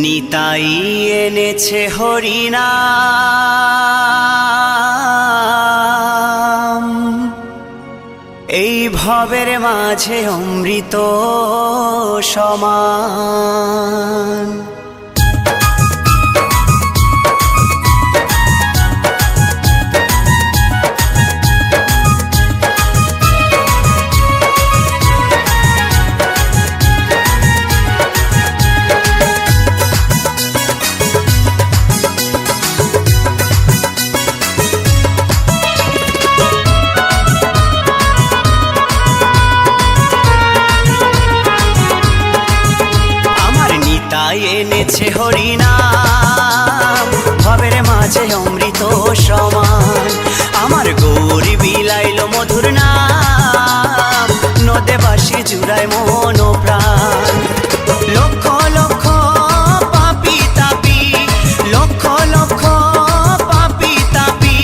নিতাই এনেছে হরিনাম, এই ভবের মাঝে অমৃত সমান। এনেছে হরিনাম, ভবের মাঝে অমৃত সমান। আমার গৌরী বিলাইল মধুর নাম, নদে বাসি জুড়ায় মন প্রাণ। লক্ষ লক্ষ পাপি তাপি, লক্ষ লক্ষ পাপি তাপি,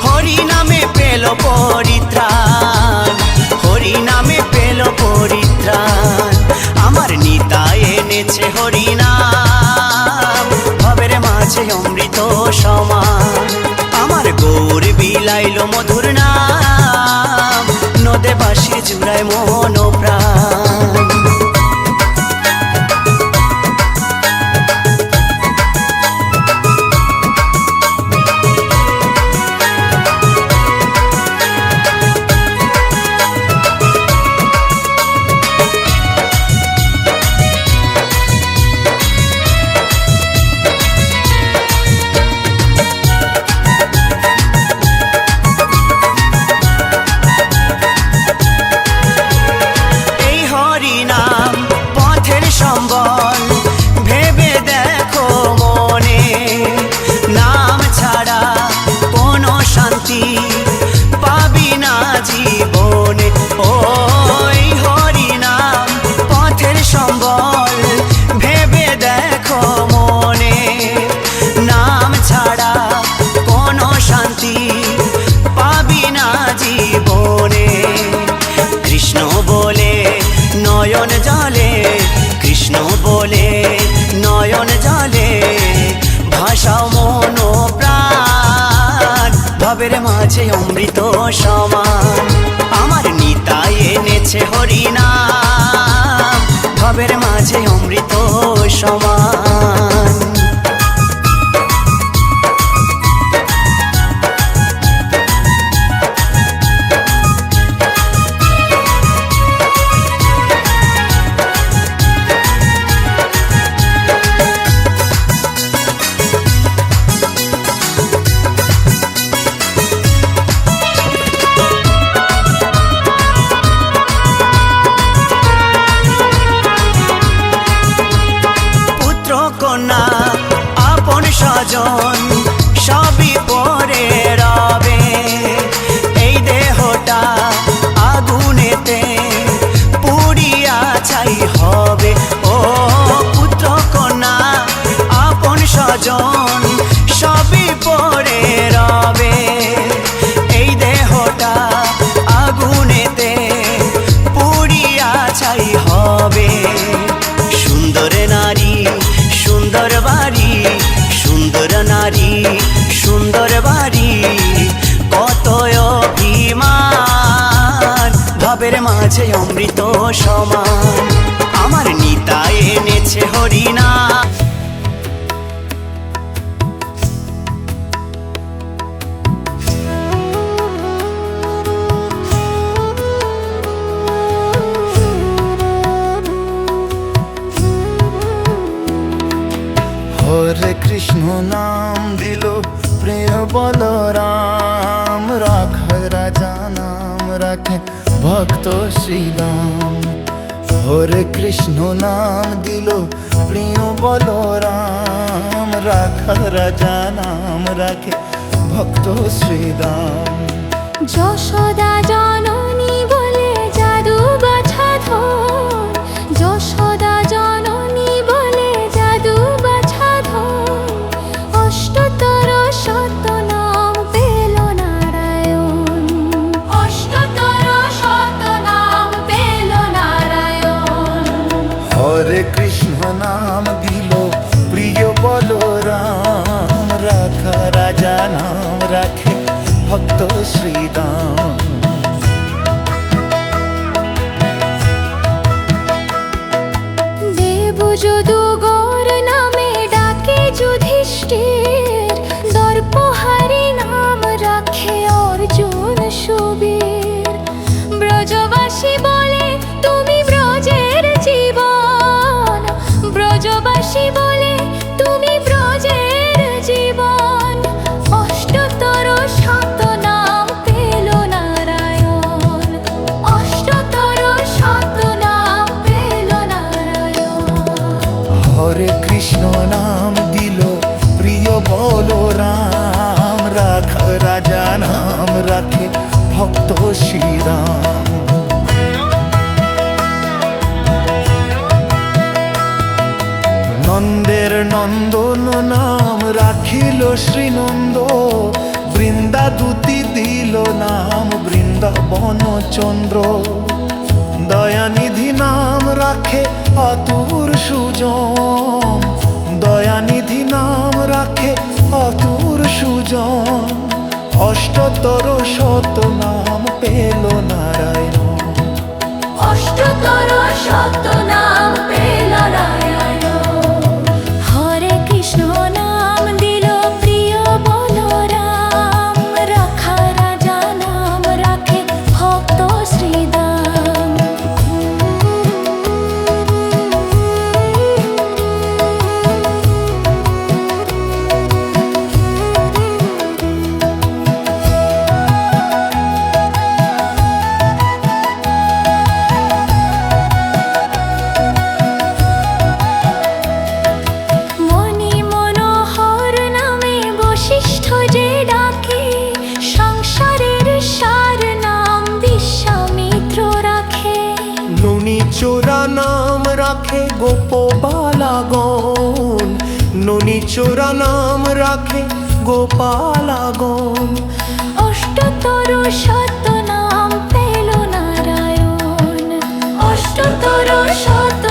হরি নামে পেল পরিত্রাণ, হরি নামে পেল পরিত্রাণ। আমার নিতাই এনেছে হরিনাম, ভবের মাঝে অমৃত সমান। আমার গৌর বিলাইল মধুর নাম, নদে বাসি জুড়ায় মন প্রাণ। ভেবে দেখো মনে, নাম ছাড়া কোনো শান্তি পাবি না জীবনে। ওই হরি নাম পথের সম্বল, ভেবে দেখো মনে, নাম ছাড়া কোনো শান্তি পাবি না জীবনে। কৃষ্ণ বলে নয়ন জলে, কৃষ্ণ বলে নয়ন জলে, ভাষাও মন প্রাণ, ভবের মাঝে অমৃত সমান। আমার নিতাই এনেছে হরিনাম, ভবের মাঝে অমৃত সমান। কন্যা আপন স্বজন সবই পরে রবে, এই দেহটা আগুনেতে পুড়িয়া ছাই হবে। ও পুত্র কন্যা আপন স্বজন সবই পরে রবে, এই দেহটা আগুনেতে পুড়িয়া ছাই হবে। সুন্দর নারী সুন্দর বাড়ি, সুন্দর নারী সুন্দর বাড়ি, কত অভিমান, ভবের মাঝে অমৃত সমান। আমার নিতাই এনেছে হরিনাম। হরে কৃষ্ণ নাম দিল প্রিয় বলরাম, রাখে রাজা নাম রাখে ভক্ত শ্রীরাম। হরে কৃষ্ণ নাম দিল প্রিয় বলরাম, রাখা রাজা নাম রাখে ভক্ত শ্রীরাম। যশোদা জননী বলে জাদু বাছা ধন, যশোদা জননী বলে জাদু বাছা ধন, অষ্টতর শত নাম পেল নারায়ণ, অষ্টতর শত নাম পেল নারায়ণ। হরে কৃষ্ণ নাম দিল নাম রাখে ভক্ত শ্রীরাম। দেব যদুগর নামে ডাকে যুধিষ্ঠির, দর্পহারি নাম রাখে অর্জুন সুবীর। ব্রজবাসী বলে তুমি ব্রজের জীবন, ব্রজবাসী বলে তুমি ব্রজের জীবন। অষ্টতর শত নাম পেল নারায়ণ, অষ্টতর শত নাম পেল নারায়ণ। হরে কৃষ্ণ নাম দিল প্রিয় বলরাম, রাখ রাজা নাম রাখে ভক্ত শ্রীরাম। নন্দের নন্দন নাম রাখিল শ্রীনন্দ, বৃন্দাদূতি দিল নাম বৃন্দাবন চন্দ্র। দয়ানিধি নাম রাখে অতুর সুজন, দয়ানিধি নাম রাখে অতুর সুজন। অষ্টতর শত নাম পেল নারায়ণ, অষ্টতর শত নাম পেল নারায়ণ। হরে কৃষ্ণ নাম দিল প্রিয় বলরাম, রাখা রাজা নাম রাখে ভক্ত শ্রীরাম। মনি মনোহর নামে বশিষ্ঠ যে ডাকে, সংসারের সার নাম বিশ্বামিত্র রাখে। নুনি চোরা নাম রাখে গোপবালাগণ, নুনি চোরা নাম রাখে গোপালাগণ। অষ্টতর শত নাম পেল নারায়ণ, অষ্টতর শত